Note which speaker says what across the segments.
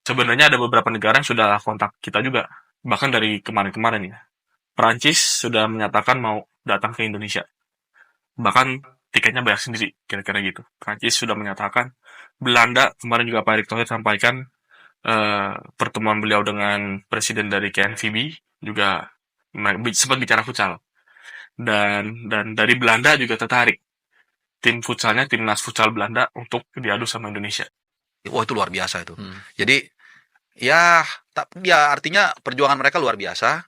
Speaker 1: Sebenarnya ada beberapa negara yang sudah kontak kita juga, bahkan dari kemarin-kemarin ya. Perancis sudah menyatakan mau datang ke Indonesia. Bahkan tiketnya bayar sendiri, kira-kira gitu. Perancis sudah menyatakan. Belanda kemarin juga Pak Erick Thohir sampaikan pertemuan beliau dengan presiden dari KNVB juga sempat bicara futsal. Dan dari Belanda juga tertarik tim futsalnya, timnas futsal Belanda untuk diadu sama Indonesia.
Speaker 2: Wah, itu luar biasa itu.
Speaker 3: Hmm.
Speaker 2: Jadi ya, ya artinya perjuangan mereka luar biasa.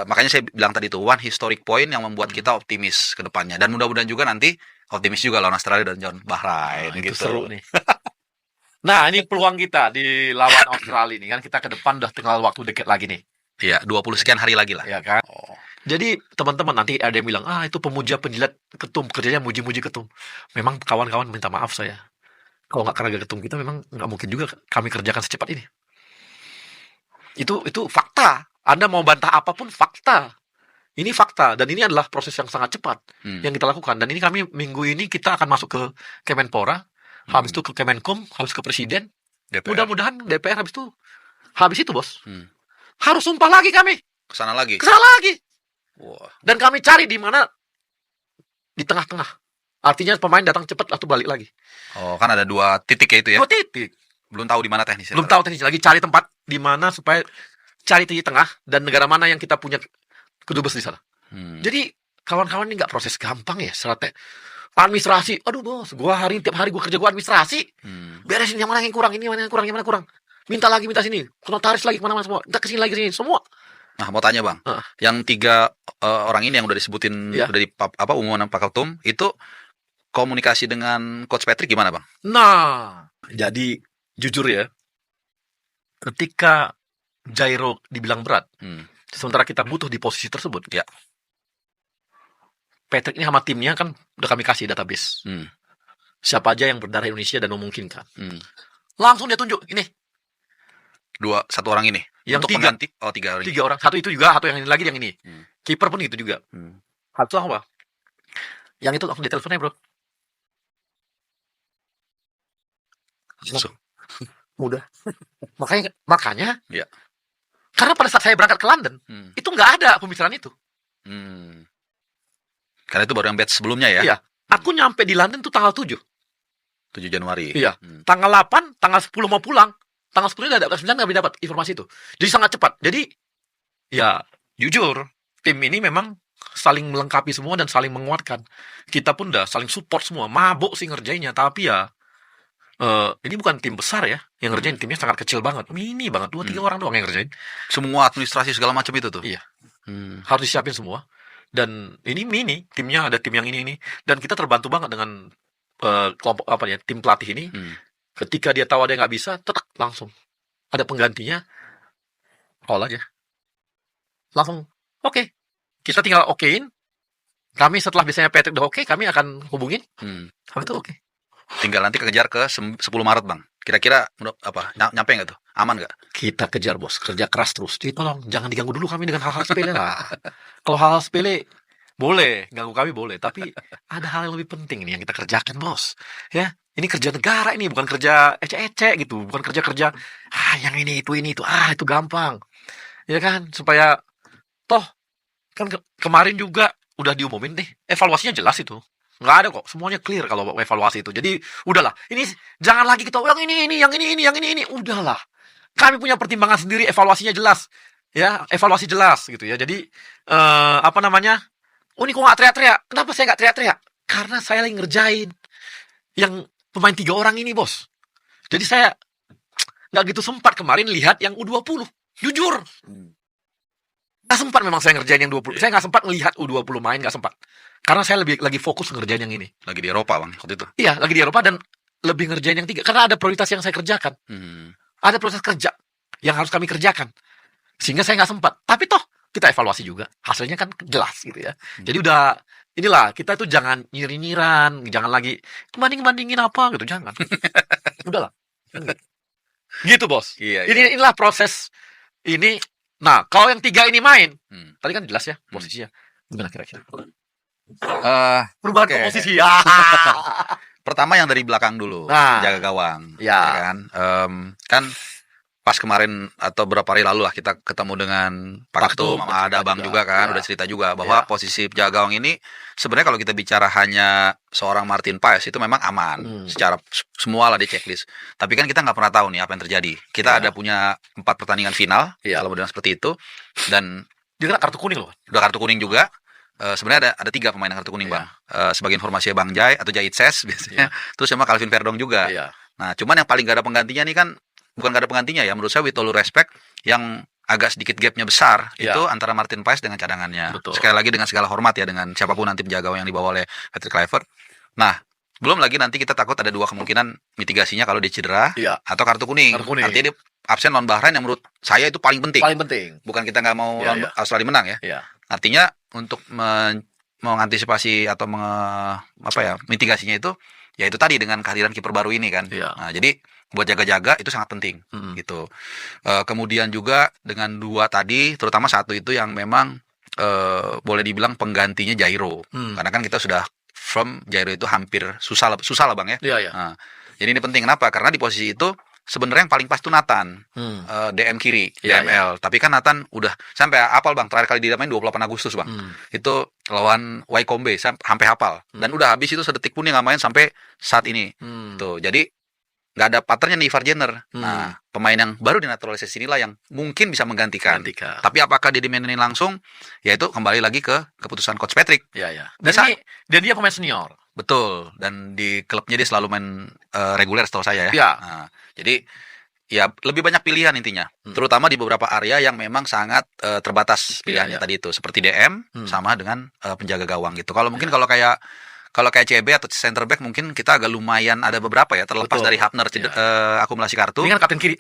Speaker 2: Makanya saya bilang tadi itu one historic point yang membuat kita optimis ke depannya. Dan mudah-mudahan juga nanti optimis juga lawan Australia dan John Bahrain
Speaker 3: Itu
Speaker 2: gitu.
Speaker 3: seru nih. Nah, ini peluang kita di lawan Australia ini kan, kita ke depan udah tinggal waktu dikit lagi nih.
Speaker 2: Iya, 20 sekian hari lagi lah.
Speaker 3: Ya kan? Jadi teman-teman nanti ada yang bilang, itu pemuja penjilat ketum, kerjanya muji-muji ketum. Memang kawan-kawan minta maaf saya. Kalau nggak kerja ketum kita, memang nggak mungkin juga kami kerjakan secepat ini. Itu fakta. Anda mau bantah apapun, fakta. Ini fakta, dan ini adalah proses yang sangat cepat yang kita lakukan. Dan ini kami minggu ini kita akan masuk ke Kemenpora, habis itu ke Kemenkum, habis ke Presiden.
Speaker 2: DPR.
Speaker 3: Mudah-mudahan DPR habis itu bos. Harus sumpah lagi kami.
Speaker 2: Kesana lagi.
Speaker 3: Wah. Dan kami cari di mana, di tengah-tengah. Artinya pemain datang cepat atau balik lagi.
Speaker 2: Oh, kan ada 2 titik ya itu ya.
Speaker 3: 2 titik.
Speaker 2: Belum tahu di mana teknisnya.
Speaker 3: Belum tahu teknisnya lagi, cari tempat di mana supaya cari titik tengah dan negara mana yang kita punya kedubes di sana. Jadi kawan-kawan ini nggak proses gampang ya, administrasi. Aduh bos, tiap hari gua kerja administrasi. Beresin yang mana yang kurang, ini mana yang kurang. Minta lagi, minta sini. Notaris lagi kemana-mana semua. Minta kesini lagi, semua.
Speaker 2: Nah, mau tanya bang, yang 3 orang ini yang udah disebutin dari umuman Pak Ketum itu komunikasi dengan Coach Patrick gimana bang?
Speaker 3: Nah, jadi jujur ya, ketika Jairo dibilang berat, sementara kita butuh di posisi tersebut,
Speaker 2: ya,
Speaker 3: Patrick ini sama timnya kan udah kami kasih database. Siapa aja yang berdarah Indonesia dan memungkinkan. Langsung dia tunjuk, ini.
Speaker 2: 1 orang ini?
Speaker 3: Yang
Speaker 2: untuk
Speaker 3: 3.
Speaker 2: mengganti? Oh, 3 orang.
Speaker 3: 3 orang. Satu itu juga, satu yang ini lagi, yang ini. Kiper pun itu juga. Satu apa? Yang itu langsung diteleponnya bro.
Speaker 2: Langsung.
Speaker 3: Mudah. makanya
Speaker 2: ya.
Speaker 3: Karena pada saat saya berangkat ke London, itu nggak ada pembicaraan itu.
Speaker 2: Karena itu baru yang batch sebelumnya ya?
Speaker 3: Iya. Aku nyampe di London tuh tanggal 7
Speaker 2: Januari.
Speaker 3: Iya. Tanggal 8, tanggal 10 mau pulang. Tanggal 10 ada, 9 kami dapat informasi itu. Jadi sangat cepat. Jadi ya jujur, tim ini memang saling melengkapi semua dan saling menguatkan. Kita pun udah saling support semua. Mabuk sih ngerjainnya, tapi ya ini bukan tim besar ya yang ngerjain. Timnya sangat kecil banget, mini banget, 2-3 orang doang yang ngerjain.
Speaker 2: Semua administrasi segala macam itu tuh?
Speaker 3: Iya. Harus disiapin semua. Dan ini mini, timnya ada tim yang ini. Dan kita terbantu banget dengan kelompok tim pelatih ini. Ketika dia tahu ada yang nggak bisa, langsung ada penggantinya, call aja. Langsung, oke. Kita tinggal okein. Kami setelah biasanya Patrick udah oke, kami akan hubungin. Kami itu oke.
Speaker 2: Tinggal nanti kejar ke 10 Maret bang. Kira-kira nyampe nggak tuh? Aman nggak?
Speaker 3: Kita kejar bos, kerja keras terus. Jadi tolong jangan diganggu dulu kami dengan hal-hal sepele lah. Kalau hal-hal sepele boleh, ganggu kami boleh. Tapi ada hal yang lebih penting nih yang kita kerjakan bos. Ya. Ini kerja negara ini, bukan kerja ecek-ecek gitu, bukan kerja yang ini itu, itu gampang. Ya kan, supaya toh kan kemarin juga udah diumumin nih, evaluasinya jelas itu. Nggak ada kok, semuanya clear kalau evaluasi itu. Jadi udahlah, ini jangan lagi kita yang ini, udahlah. Kami punya pertimbangan sendiri, evaluasinya jelas. Ya, evaluasi jelas gitu ya. Jadi ini kok nggak teriak-teriak? Kenapa saya nggak teriak-teriak? Karena saya lagi ngerjain yang pemain 3 orang ini bos. Jadi saya nggak gitu sempat kemarin lihat yang U20. Jujur. Nggak sempat memang saya ngerjain yang 20. Saya nggak sempat melihat U20 main, nggak sempat. Karena saya lagi fokus ngerjain yang ini.
Speaker 2: Lagi di Eropa bang waktu itu?
Speaker 3: Iya, lagi di Eropa dan lebih ngerjain yang 3. Karena ada prioritas yang saya kerjakan. Ada proses kerja yang harus kami kerjakan. Sehingga saya nggak sempat. Tapi toh kita evaluasi juga. Hasilnya kan jelas gitu ya. Jadi udah, inilah, kita tuh jangan nyir-nyiran, jangan lagi banding-bandingin apa gitu, jangan. Udahlah. Gitu bos.
Speaker 2: Iya.
Speaker 3: Inilah proses ini. Nah, kalau yang 3 ini main, tadi kan jelas ya posisinya. Gimana kira-kira? Perubahan posisi ya.
Speaker 2: Pertama yang dari belakang dulu, jaga gawang.
Speaker 3: Ya.
Speaker 2: Kan pas kemarin atau beberapa hari lalu lah kita ketemu dengan Pak
Speaker 3: Ketum,
Speaker 2: Ketum, sama ada
Speaker 3: cerita
Speaker 2: Bang
Speaker 3: juga.
Speaker 2: juga kan,
Speaker 3: Ya.
Speaker 2: udah cerita juga bahwa
Speaker 3: Ya.
Speaker 2: posisi penjaga gawang ini sebenarnya kalau kita bicara hanya seorang Martin Paes itu memang aman secara semua lah di checklist. Tapi kan kita nggak pernah tahu nih apa yang terjadi. Kita
Speaker 3: Ya.
Speaker 2: ada punya 4 pertandingan final
Speaker 3: Ya.
Speaker 2: kalau model seperti itu, dan
Speaker 3: Dia kena kartu kuning loh.
Speaker 2: udah kartu kuning juga. Sebenarnya ada 3 pemain yang kartu kuning,
Speaker 3: Iya.
Speaker 2: Bang. Sebagai informasi Bang Jai atau Jait Ses biasanya. Terus sama Calvin Verdong juga.
Speaker 3: Iya.
Speaker 2: Nah, cuman yang paling gak ada penggantinya nih kan, bukan gak ada penggantinya ya, menurut saya with all due respect, yang agak sedikit gapnya besar
Speaker 3: Iya.
Speaker 2: itu antara Martin Paes dengan cadangannya.
Speaker 3: Betul.
Speaker 2: Sekali lagi dengan segala hormat ya dengan siapapun nanti penjaga gawang yang dibawa oleh Patrick Kluivert. Nah, belum lagi nanti kita takut ada 2 kemungkinan mitigasinya kalau dia cedera
Speaker 3: Iya.
Speaker 2: atau kartu kuning.
Speaker 3: Kartu kuning.
Speaker 2: Artinya dia absen lawan Bahrain yang menurut saya itu paling penting.
Speaker 3: Paling penting.
Speaker 2: Bukan kita nggak mau
Speaker 3: Iya,
Speaker 2: lawan
Speaker 3: iya.
Speaker 2: Australia menang ya.
Speaker 3: Iya.
Speaker 2: Artinya untuk mengantisipasi atau mitigasinya itu ya itu tadi dengan kehadiran kiper baru ini kan.
Speaker 3: Iya.
Speaker 2: Nah, jadi buat jaga-jaga itu sangat penting gitu. Kemudian juga dengan 2 tadi, terutama 1 itu yang memang boleh dibilang penggantinya Jairo. Karena kan kita sudah firm Jairo itu hampir susah lah Bang ya.
Speaker 3: Iya, iya.
Speaker 2: Nah, jadi ini penting kenapa? Karena di posisi itu sebenarnya yang paling pas tuh Nathan. DM kiri,
Speaker 3: Iya,
Speaker 2: DML. Tapi kan Nathan udah sampai hafal Bang, terakhir kali dia main 28 Agustus Bang. Itu lawan Wycombe sampai hafal. Dan udah habis itu sedetik pun dia nggak main sampai saat ini. Tuh, jadi nggak ada patternnya nih Ivar Jenner. Nah, pemain yang baru dinaturalisasi inilah yang mungkin bisa menggantikan. Tapi apakah dia dimainin langsung? Ya itu kembali lagi ke keputusan Coach Patrick.
Speaker 3: Iya, iya.
Speaker 2: Bisa.
Speaker 3: Dan dia pemain senior.
Speaker 2: Betul. Dan di klubnya dia selalu main reguler setahu saya ya.
Speaker 3: Iya.
Speaker 2: Nah, jadi ya lebih banyak pilihan intinya, terutama di beberapa area yang memang sangat terbatas pilihannya tadi itu, seperti DM sama dengan penjaga gawang gitu. Kalau mungkin kalau kayak CB atau center back mungkin kita agak lumayan ada beberapa ya, terlepas
Speaker 3: Betul.
Speaker 2: dari Hafner akumulasi kartu.
Speaker 3: Ini kan kapten kiri,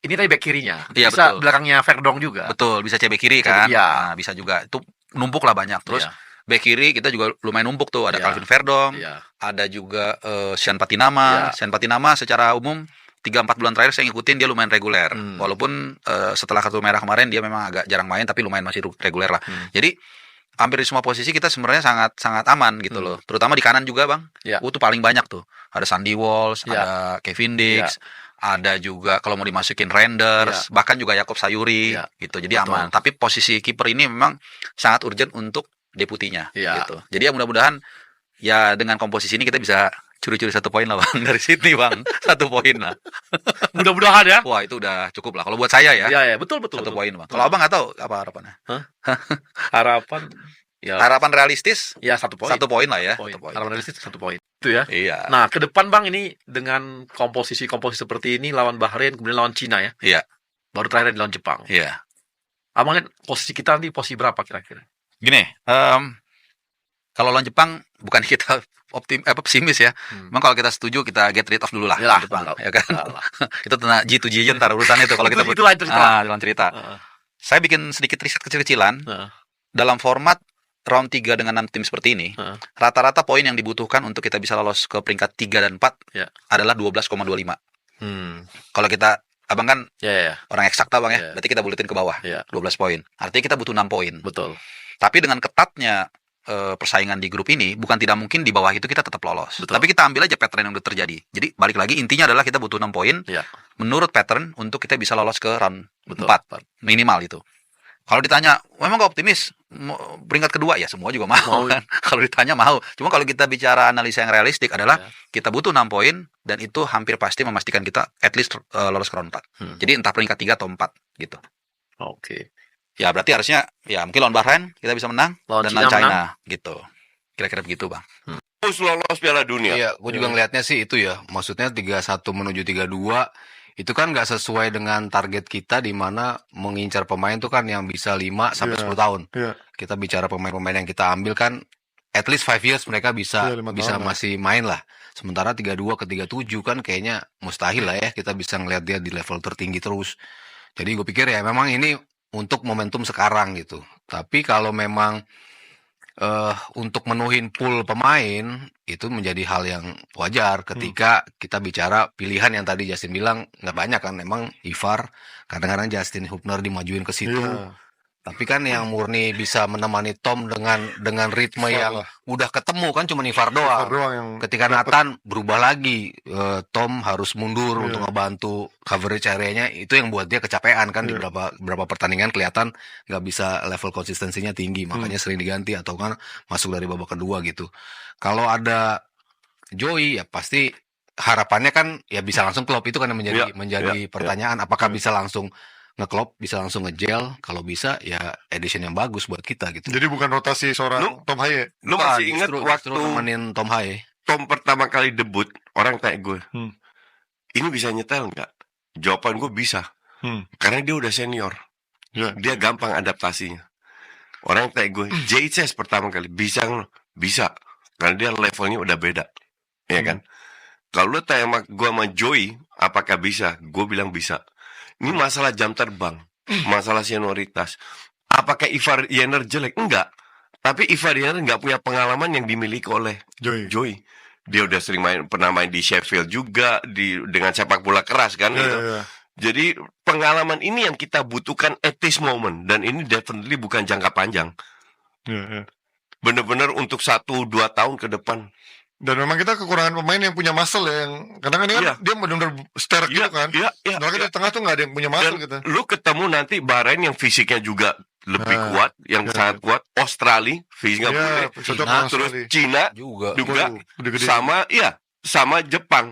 Speaker 3: ini tadi back kirinya.
Speaker 2: Iya,
Speaker 3: Bisa
Speaker 2: betul.
Speaker 3: belakangnya Verdong juga.
Speaker 2: Betul, bisa CB kiri kan.
Speaker 3: Iya.
Speaker 2: Nah, bisa juga. Itu numpuk lah banyak. Terus
Speaker 3: Iya.
Speaker 2: back kiri kita juga lumayan numpuk tuh, ada
Speaker 3: Iya.
Speaker 2: Calvin Verdong,
Speaker 3: Iya.
Speaker 2: ada juga Sean Patinama.
Speaker 3: Iya.
Speaker 2: Sean Patinama secara umum 3-4 bulan terakhir saya ngikutin dia lumayan reguler. Walaupun setelah kartu merah kemarin dia memang agak jarang main, tapi lumayan masih reguler lah. Jadi hampir di semua posisi kita sebenarnya sangat aman gitu loh. Terutama di kanan juga Bang.
Speaker 3: Iya.
Speaker 2: Itu paling banyak tuh. Ada Sandy Walsh,
Speaker 3: Iya.
Speaker 2: ada Kevin Dix, ada juga kalau mau dimasukin Renders, bahkan juga Yakob Sayuri
Speaker 3: Iya.
Speaker 2: gitu. Jadi
Speaker 3: Betul.
Speaker 2: aman. Tapi posisi kiper ini memang sangat urgent untuk deputinya
Speaker 3: Iya.
Speaker 2: gitu. Jadi ya mudah-mudahan ya dengan komposisi ini kita bisa curi-curi 1 poin lah Bang dari Sydney Bang. 1 poin lah.
Speaker 3: Mudah-mudahan ya.
Speaker 2: Wah, itu udah cukup lah kalau buat saya ya.
Speaker 3: Iya, iya, betul, betul.
Speaker 2: 1
Speaker 3: betul.
Speaker 2: poin Bang. Kalau Abang nggak tahu apa harapannya.
Speaker 3: Harapan ya,
Speaker 2: Harapan realistis
Speaker 3: ya 1 poin.
Speaker 2: 1 poin lah ya.
Speaker 3: Poin.
Speaker 2: 1 poin.
Speaker 3: Harapan realistis 1 poin. Itu ya.
Speaker 2: Iya.
Speaker 3: Nah, ke depan Bang ini dengan komposisi seperti ini lawan Bahrain, kemudian lawan Cina ya.
Speaker 2: Iya.
Speaker 3: Baru terakhir di lawan Jepang.
Speaker 2: Iya.
Speaker 3: Abang lihat posisi kita nanti posisi berapa kira-kira?
Speaker 2: Gini, kalau lawan Jepang bukan kita pesimis ya. Memang kalau kita setuju kita get rid of dulu lah
Speaker 3: Yalah,
Speaker 2: Jepang,
Speaker 3: mantap.
Speaker 2: ya kan.
Speaker 3: Yalah.
Speaker 2: Kita tena G2G aja ntar urusannya itu kalau kita
Speaker 3: Itu lain cerita.
Speaker 2: dalam cerita.
Speaker 3: Heeh.
Speaker 2: Saya bikin sedikit riset kecil-kecilan
Speaker 3: Heeh.
Speaker 2: dalam format round 3 dengan 6 tim seperti ini.
Speaker 3: Heeh.
Speaker 2: Rata-rata poin yang dibutuhkan untuk kita bisa lolos ke peringkat 3 dan 4
Speaker 3: Ya.
Speaker 2: adalah 12,25. Kalau kita Abang kan
Speaker 3: Ya, ya,
Speaker 2: orang eksakta Bang ya,
Speaker 3: Ya.
Speaker 2: berarti kita buletin ke bawah.
Speaker 3: ya.
Speaker 2: 12 poin. Artinya kita butuh 6 poin.
Speaker 3: Betul.
Speaker 2: Tapi dengan ketatnya persaingan di grup ini, bukan tidak mungkin di bawah itu kita tetap lolos.
Speaker 3: Betul.
Speaker 2: Tapi kita ambil aja pattern yang udah terjadi. Jadi balik lagi intinya adalah kita butuh 6 poin
Speaker 3: Ya.
Speaker 2: menurut pattern untuk kita bisa lolos ke round
Speaker 3: Betul.
Speaker 2: 4 minimal itu. Kalau ditanya, memang gak optimis peringkat kedua ya semua juga mau kan. Kalau ditanya mau. Cuma kalau kita bicara analisa yang realistik adalah kita butuh 6 poin dan itu hampir pasti memastikan kita at least lolos ke round 4. Jadi entah peringkat 3 atau 4 gitu.
Speaker 3: Oke.
Speaker 2: Ya berarti harusnya ya mungkin lawan Bahrain kita bisa menang
Speaker 3: Lawan
Speaker 2: dan
Speaker 3: Cina
Speaker 2: lawan China
Speaker 3: menang.
Speaker 2: gitu. Kira-kira begitu Bang.
Speaker 4: Harus lolos Piala Dunia.
Speaker 5: Iya, gue juga ngelihatnya sih itu ya. Maksudnya 3-1 menuju 3-2 itu kan nggak sesuai dengan target kita di mana mengincar pemain tuh kan yang bisa 5 sampai 10 tahun.
Speaker 3: Iya.
Speaker 5: Kita bicara pemain-pemain yang kita ambil kan at least 5 years mereka bisa
Speaker 3: Iya, 5
Speaker 5: bisa
Speaker 3: tahun lah.
Speaker 5: masih main lah. Sementara 32 ke 37 kan kayaknya mustahil lah ya kita bisa ngelihat dia di level tertinggi terus. Jadi gue pikir ya memang ini untuk momentum sekarang gitu. Tapi kalau memang untuk menuhin pool pemain itu menjadi hal yang wajar ketika kita bicara pilihan yang tadi Justin bilang nggak banyak kan, emang Ivar kadang-kadang Justin Hubner dimajuin ke situ. Tapi kan yang murni bisa menemani Tom dengan ritme
Speaker 6: Ivar
Speaker 5: yang
Speaker 6: lah.
Speaker 5: udah ketemu kan cuma Ivar
Speaker 6: Ivar
Speaker 5: doang.
Speaker 6: doang yang
Speaker 5: Ketika
Speaker 6: dapet.
Speaker 5: Nathan berubah lagi, Tom harus mundur
Speaker 6: Iya.
Speaker 5: untuk ngebantu coverage area-nya. Itu yang buat dia kecapean kan di
Speaker 6: Iya.
Speaker 5: beberapa pertandingan kelihatan nggak bisa level konsistensinya tinggi, makanya sering diganti atau kan masuk dari babak kedua gitu. Kalau ada Joey ya pasti harapannya kan ya bisa langsung klop, itu kan yang menjadi pertanyaan, apakah bisa langsung ngeklop, bisa langsung ngejel. Kalau bisa ya edition yang bagus buat kita gitu.
Speaker 6: Jadi bukan rotasi seorang Tom Haye.
Speaker 4: Lu masih ingat
Speaker 5: Justru
Speaker 4: waktu
Speaker 5: nemenin Tom Haye.
Speaker 4: Tom pertama kali debut, orang tanya gue, ini bisa nyetel nggak? Jawaban gue bisa, karena dia udah senior,
Speaker 6: Ya.
Speaker 4: dia gampang adaptasinya. Orang tanya gue, JHS pertama kali bisa, karena dia levelnya udah beda, ya kan? Kalau lu tanya gue sama Joey, apakah bisa? Gue bilang bisa. Ini masalah jam terbang, masalah senioritas. Apakah Ivar Jenner jelek? Enggak. Tapi Ivar Jenner nggak punya pengalaman yang dimiliki oleh Joey. Dia udah sering pernah main di Sheffield juga, dengan sepak bola keras kan gitu.
Speaker 6: Ya.
Speaker 4: Jadi pengalaman ini yang kita butuhkan at this moment, dan ini definitely bukan jangka panjang.
Speaker 6: Ya.
Speaker 4: Bener-bener untuk 1-2 tahun ke depan.
Speaker 6: Dan memang kita kekurangan pemain yang punya muscle ya, yang kadang-kadang kan
Speaker 4: Iya.
Speaker 6: dia benar-benar sterk gitu kan.
Speaker 4: Iya.
Speaker 6: Padahal di tengah tuh nggak ada yang punya
Speaker 4: Dan
Speaker 6: muscle gitu.
Speaker 4: lu ketemu nanti Bahrain yang fisiknya juga lebih
Speaker 6: Nah,
Speaker 4: kuat, yang
Speaker 6: iya.
Speaker 4: sangat kuat. Australia fisiknya
Speaker 6: Iya,
Speaker 4: boleh.
Speaker 6: cocok
Speaker 5: Cina,
Speaker 6: sama
Speaker 4: Terus
Speaker 6: sekali.
Speaker 4: Cina
Speaker 5: Juga.
Speaker 4: juga
Speaker 6: Gede-gede.
Speaker 4: sama Jepang.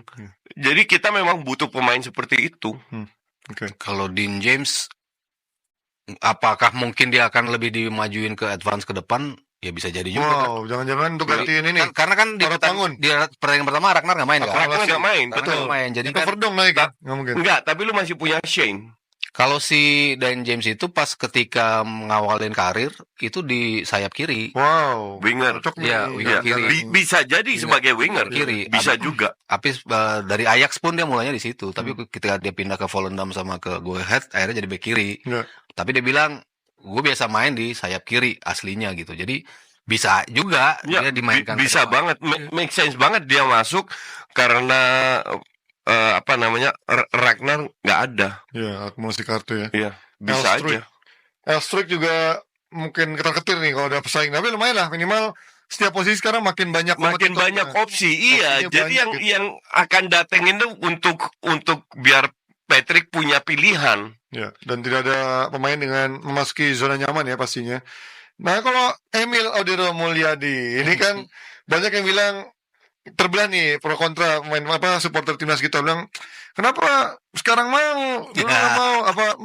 Speaker 4: Jadi kita memang butuh pemain seperti itu.
Speaker 6: Oke.
Speaker 5: Kalau Dean James, apakah mungkin dia akan lebih dimajuin ke advance ke depan? Ya bisa jadi juga. kan.
Speaker 6: Wow, jangan-jangan untuk gantiin ini.
Speaker 5: Karena kan di
Speaker 6: Farad Bangun.
Speaker 5: pertandingan pertama Ragnar nggak main kan?
Speaker 6: Apa?
Speaker 4: Ragnar nggak main,
Speaker 5: Ragnar
Speaker 4: betul.
Speaker 5: nggak main. Jadi kan
Speaker 6: Cover dong naik kan? Nggak mungkin.
Speaker 4: Enggak, tapi lu masih punya Shane.
Speaker 5: kalau si Dan James itu pas ketika mengawalin karir itu di sayap kiri.
Speaker 6: Wow.
Speaker 4: Winger.
Speaker 6: Cocok
Speaker 5: Iya,
Speaker 6: nih.
Speaker 5: winger
Speaker 4: Iya,
Speaker 5: kiri.
Speaker 4: bisa jadi sebagai winger.
Speaker 5: Kiri.
Speaker 4: Bisa juga.
Speaker 5: Tapi dari Ajax pun dia mulainya di situ. Tapi ketika dia pindah ke Volendam sama ke Go Ahead, akhirnya jadi bek kiri.
Speaker 6: Iya.
Speaker 5: Tapi dia bilang, gue biasa main di sayap kiri aslinya gitu. Jadi bisa juga
Speaker 4: Ya,
Speaker 5: dia dimainkan.
Speaker 4: bisa
Speaker 5: ke depan.
Speaker 4: banget, make sense banget dia masuk karena Ragnar nggak ada.
Speaker 6: Iya, akumulasi kartu ya.
Speaker 4: Iya, bisa
Speaker 6: Elstruik.
Speaker 4: aja.
Speaker 6: Elstruik juga mungkin ketar-ketir nih kalau ada pesaing. Tapi lumayan lah, minimal setiap posisi sekarang makin banyak
Speaker 4: Makin banyak opsi, iya.
Speaker 6: Opsinya
Speaker 4: Jadi
Speaker 6: banyak,
Speaker 4: yang akan datengin tuh untuk biar Patrick punya pilihan.
Speaker 6: Ya, dan tidak ada pemain dengan memasuki zona nyaman ya pastinya. Nah, kalau Emil Audero Mulyadi ini kan banyak yang bilang terbelah nih pro kontra pemain supporter timnas kita bilang kenapa sekarang mau dulu nggak mau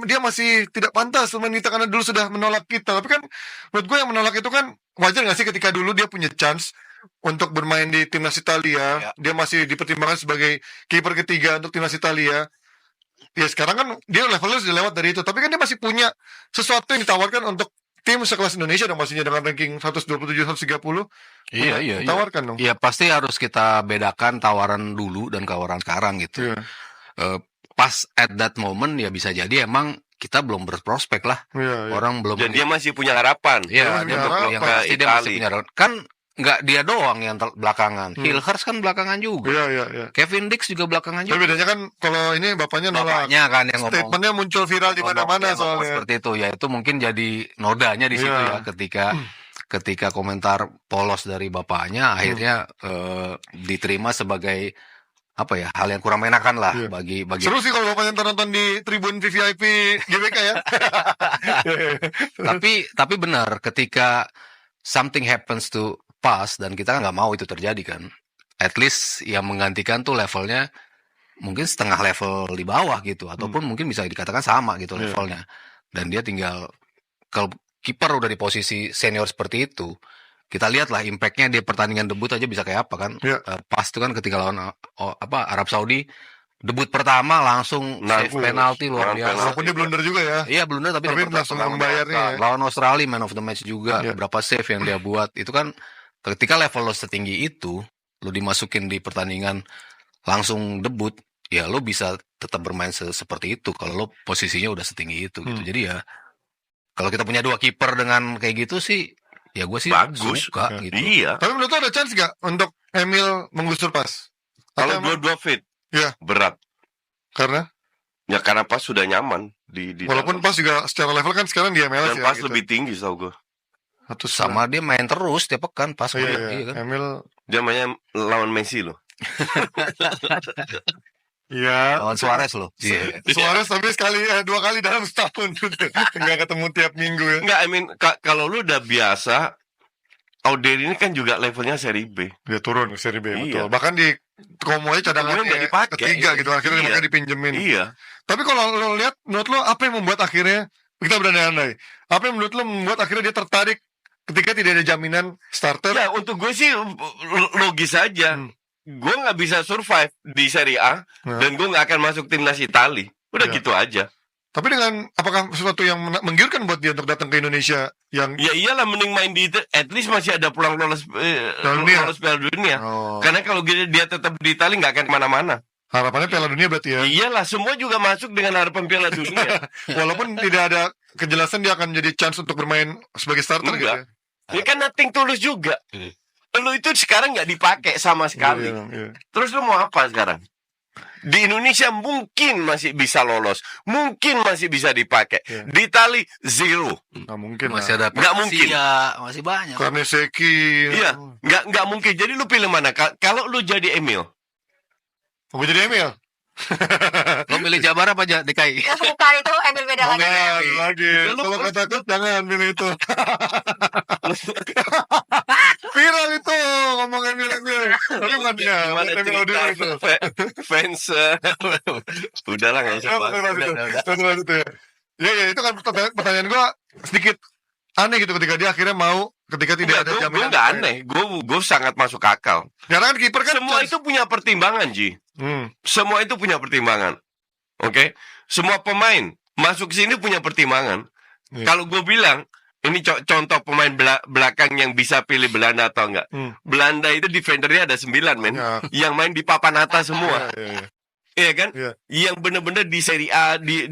Speaker 6: dia masih tidak pantas pemain kita karena dulu sudah menolak kita. Tapi kan menurut gue yang menolak itu kan wajar nggak sih ketika dulu dia punya chance untuk bermain di timnas Italia, dia masih dipertimbangkan sebagai kiper ketiga untuk timnas Italia. Ya sekarang kan dia levelnya sudah lewat dari itu, tapi kan dia masih punya sesuatu yang ditawarkan untuk tim sekelas Indonesia dong, pastinya dengan ranking 127-130.
Speaker 5: Iya.
Speaker 6: Tawarkan dong.
Speaker 5: Iya pasti harus kita bedakan tawaran dulu dan tawaran sekarang gitu.
Speaker 6: Iya.
Speaker 5: Pas at that moment ya bisa jadi emang kita belum berprospek lah.
Speaker 6: Iya.
Speaker 5: Orang belum.
Speaker 4: Dan dia masih punya harapan.
Speaker 5: Iya,
Speaker 6: Dia
Speaker 5: dia
Speaker 6: masih
Speaker 5: yang
Speaker 6: punya
Speaker 5: pasti dia masih punya harapan. Kan nggak dia doang yang belakangan. Hilhers kan belakangan juga.
Speaker 6: Iya.
Speaker 5: Kevin Dix juga belakangan
Speaker 6: Tapi
Speaker 5: juga.
Speaker 6: bedanya kan kalau ini bapaknya nolak.
Speaker 5: Bapaknya kan yang ngomong.
Speaker 6: Statementnya muncul viral di mana-mana
Speaker 5: ngomong
Speaker 6: soalnya.
Speaker 5: seperti itu ya, itu mungkin jadi nodanya di situ
Speaker 6: Iya.
Speaker 5: ya ketika komentar polos dari bapaknya akhirnya diterima sebagai apa ya, hal yang kurang menyenangkan lah
Speaker 6: Iya.
Speaker 5: bagi
Speaker 6: Seru sih kalau bapaknya nonton di tribun VVIP GBK ya.
Speaker 5: tapi benar ketika something happens to pass dan kita kan nggak mau itu terjadi kan, at least yang menggantikan tuh levelnya mungkin setengah level di bawah gitu, ataupun mungkin bisa dikatakan sama gitu levelnya, dan dia tinggal kalau kiper udah di posisi senior seperti itu, kita lihatlah impactnya di pertandingan debut aja bisa kayak apa kan.
Speaker 6: Iya.
Speaker 5: Pas itu kan ketika lawan Arab Saudi, debut pertama langsung save penalti luar biasa.
Speaker 6: Walaupun dia blunder juga ya.
Speaker 5: Iya blunder tapi
Speaker 6: Tapi
Speaker 5: dapat
Speaker 6: langsung
Speaker 5: pertama
Speaker 6: membayarnya ya.
Speaker 5: lawan Australia man of the match juga.
Speaker 6: Iya.
Speaker 5: Berapa save yang dia buat itu kan, ketika level lo setinggi itu, lo dimasukin di pertandingan langsung debut, ya lo bisa tetap bermain seperti itu kalau lo posisinya udah setinggi itu gitu. Jadi ya kalau kita punya dua kiper dengan kayak gitu sih, ya gue sih
Speaker 4: Bagus.
Speaker 5: suka gitu.
Speaker 4: Iya.
Speaker 6: Tapi menurut lo ada chance gak untuk Emil menggusur pas?
Speaker 4: Kalau
Speaker 6: Atau emang-
Speaker 4: dua-dua fit,
Speaker 6: Iya.
Speaker 4: berat.
Speaker 6: Karena
Speaker 4: Ya karena pas sudah nyaman. di
Speaker 6: Walaupun
Speaker 4: dalam.
Speaker 6: pas juga secara level kan sekarang di MLS
Speaker 4: Dan
Speaker 6: ya.
Speaker 4: pas
Speaker 6: gitu.
Speaker 4: lebih tinggi tau gue.
Speaker 5: Sama dia main terus tiap pekan pas
Speaker 6: Iya,
Speaker 5: main,
Speaker 6: iya.
Speaker 5: iya kan.
Speaker 6: Emil,
Speaker 4: Dia mainnya lawan Messi loh.
Speaker 6: iya.
Speaker 5: Lawan Suarez loh. Iya.
Speaker 6: Suarez tapi dua kali dalam setahun nggak ketemu tiap minggu ya.
Speaker 4: Enggak, I mean kalau lu udah biasa, Auderi ini kan juga levelnya seri B.
Speaker 6: Dia turun ke seri B,
Speaker 4: Iya.
Speaker 6: betul. Bahkan di Komoy cadangannya
Speaker 4: Komoy nggak dipakai.
Speaker 6: ketiga gitu, akhirnya
Speaker 4: Iya.
Speaker 6: makanya dipinjemin.
Speaker 4: Iya.
Speaker 6: Tapi kalau lo lihat, menurut lo apa yang membuat akhirnya kita berandai-andai? Apa yang menurut lo membuat akhirnya dia tertarik ketika tidak ada jaminan starter?
Speaker 4: Ya untuk gue sih logis aja.
Speaker 6: Hmm.
Speaker 4: Gue nggak bisa survive di Serie A
Speaker 6: Nah.
Speaker 4: dan gue nggak akan masuk timnas Itali. Udah
Speaker 6: Iya.
Speaker 4: gitu aja.
Speaker 6: Tapi dengan apakah sesuatu yang menggiurkan buat dia untuk datang ke Indonesia yang
Speaker 4: Ya iyalah mending main di at least masih ada peluang lolos
Speaker 6: Dunia.
Speaker 4: lolos Piala Dunia.
Speaker 6: oh,
Speaker 4: Karena kalau dia tetap di Itali nggak akan kemana-mana.
Speaker 6: harapannya Piala Dunia berarti ya?
Speaker 4: Iyalah semua juga masuk dengan harapan Piala Dunia.
Speaker 6: Walaupun tidak ada kejelasan dia akan jadi chance untuk bermain sebagai starter gitu ya?
Speaker 4: Ini kan nothing tulus juga. Lu itu sekarang nggak dipakai sama sekali.
Speaker 6: Iya, iya.
Speaker 4: Terus lu mau apa sekarang? Di Indonesia mungkin masih bisa lolos, mungkin masih bisa dipakai.
Speaker 6: Iya.
Speaker 4: Di Itali zero,
Speaker 6: Nggak mungkin
Speaker 5: Masih
Speaker 6: lah.
Speaker 5: ada
Speaker 4: Nggak mungkin.
Speaker 5: masih banyak.
Speaker 6: Karneseki.
Speaker 4: Iya, nggak mungkin. Jadi lu pilih mana? Kalau lu jadi Emil,
Speaker 6: Gue jadi Emil.
Speaker 5: Lo milih Jabar apa DKI?
Speaker 7: Bukan itu Emil beda lagi.
Speaker 6: Jangan lagi. Kalau kata takut jangan pilih itu. Viral itu ngomong Emil. Tapi bukan dia.
Speaker 4: gimana
Speaker 6: Emil Audio itu.
Speaker 4: cerita fans? Udahlah nggak usah.
Speaker 6: Ya,
Speaker 4: bahas.
Speaker 6: betul, itu ya. Ya, itu kan pertanyaan gue sedikit aneh gitu ketika dia akhirnya mau ketika tidak ada
Speaker 4: Gue
Speaker 6: jaminan.
Speaker 4: nggak aneh, gue sangat masuk akal.
Speaker 6: Karena kan kiper kan
Speaker 4: Semua itu punya pertimbangan, Ji. Semua itu punya pertimbangan. Oke? Semua pemain masuk sini punya pertimbangan.
Speaker 6: Iya.
Speaker 4: Kalau gue bilang, ini contoh pemain belakang yang bisa pilih Belanda atau enggak. Belanda itu defendernya ada 9, men.
Speaker 6: Ya.
Speaker 4: Yang main di papan atas semua.
Speaker 6: Iya.
Speaker 4: Iya kan?
Speaker 6: Iya.
Speaker 4: Yang bener-bener di Serie A, di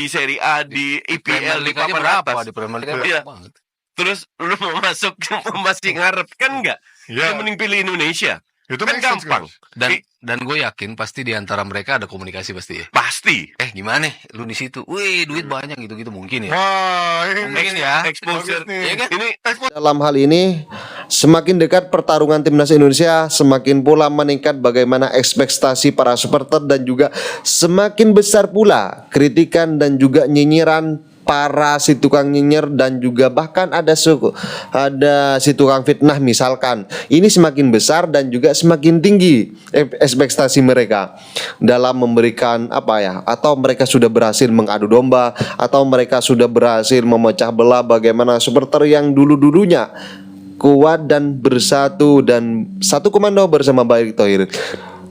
Speaker 4: Serie A, di
Speaker 5: Premier
Speaker 4: IPL, di
Speaker 5: League aja
Speaker 4: papan
Speaker 5: berapa?
Speaker 4: atas.
Speaker 5: Di Premier League
Speaker 4: Iya.
Speaker 5: berapa banget.
Speaker 4: Terus lu mau masuk masih ngarep kan enggak?
Speaker 6: Ya,
Speaker 4: Lu mending pilih Indonesia.
Speaker 6: itu
Speaker 4: Kan
Speaker 6: make sense,
Speaker 4: gampang.
Speaker 6: guys.
Speaker 5: Dan gue yakin pasti di antara mereka ada komunikasi pasti ya.
Speaker 4: Pasti.
Speaker 5: Gimana? Lu di situ. Wih, duit banyak gitu-gitu mungkin ya.
Speaker 6: Wah, ini
Speaker 5: Mungkin ya.
Speaker 4: Exposure.
Speaker 6: Bagus nih.
Speaker 5: Iya kan?
Speaker 4: Ini
Speaker 8: Dalam hal ini, semakin dekat pertarungan timnas Indonesia, semakin pula meningkat bagaimana ekspektasi para supporter dan juga semakin besar pula kritikan dan juga nyinyiran para si tukang nyinyir dan juga bahkan ada si tukang fitnah misalkan. Ini semakin besar dan juga semakin tinggi ekspektasi mereka dalam memberikan apa ya, atau mereka sudah berhasil mengadu domba, atau mereka sudah berhasil memecah belah bagaimana supporter yang dulu-dulunya kuat dan bersatu dan satu komando bersama Baik Thohir.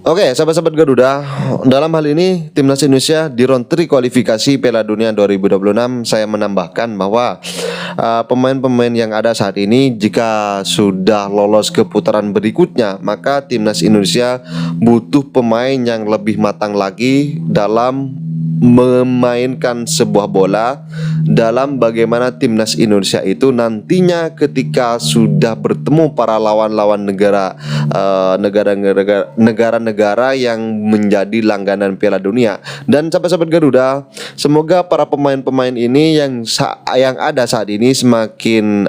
Speaker 8: Oke, sahabat-sahabat Garuda, dalam hal ini timnas Indonesia di round 3 kualifikasi Piala Dunia 2026, saya menambahkan bahwa pemain-pemain yang ada saat ini jika sudah lolos ke putaran berikutnya, maka timnas Indonesia butuh pemain yang lebih matang lagi dalam memainkan sebuah bola, dalam bagaimana timnas Indonesia itu nantinya ketika sudah bertemu para lawan-lawan negara-negara yang menjadi langganan Piala Dunia. Dan sahabat-sahabat Garuda, semoga para pemain-pemain ini yang ada saat ini semakin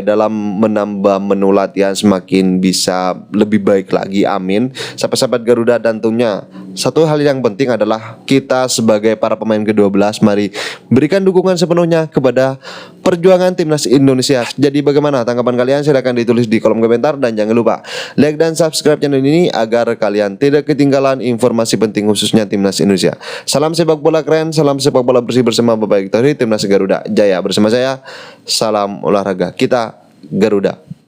Speaker 8: dalam menambah menu latihan semakin bisa lebih baik lagi, amin. Sahabat-sahabat Garuda, dan tentunya satu hal yang penting adalah kita sebagai para pemain ke-12 mari berikan dukungan sepenuhnya kepada perjuangan timnas Indonesia. Jadi bagaimana tanggapan kalian? Silahkan ditulis di kolom komentar dan jangan lupa like dan subscribe channel ini agar kalian tidak ketinggalan informasi penting khususnya timnas Indonesia. Salam sepak bola keren, salam sepak bola bersih bersama Bapak Thohir, timnas Garuda Jaya bersama saya. Salam olahraga kita Garuda.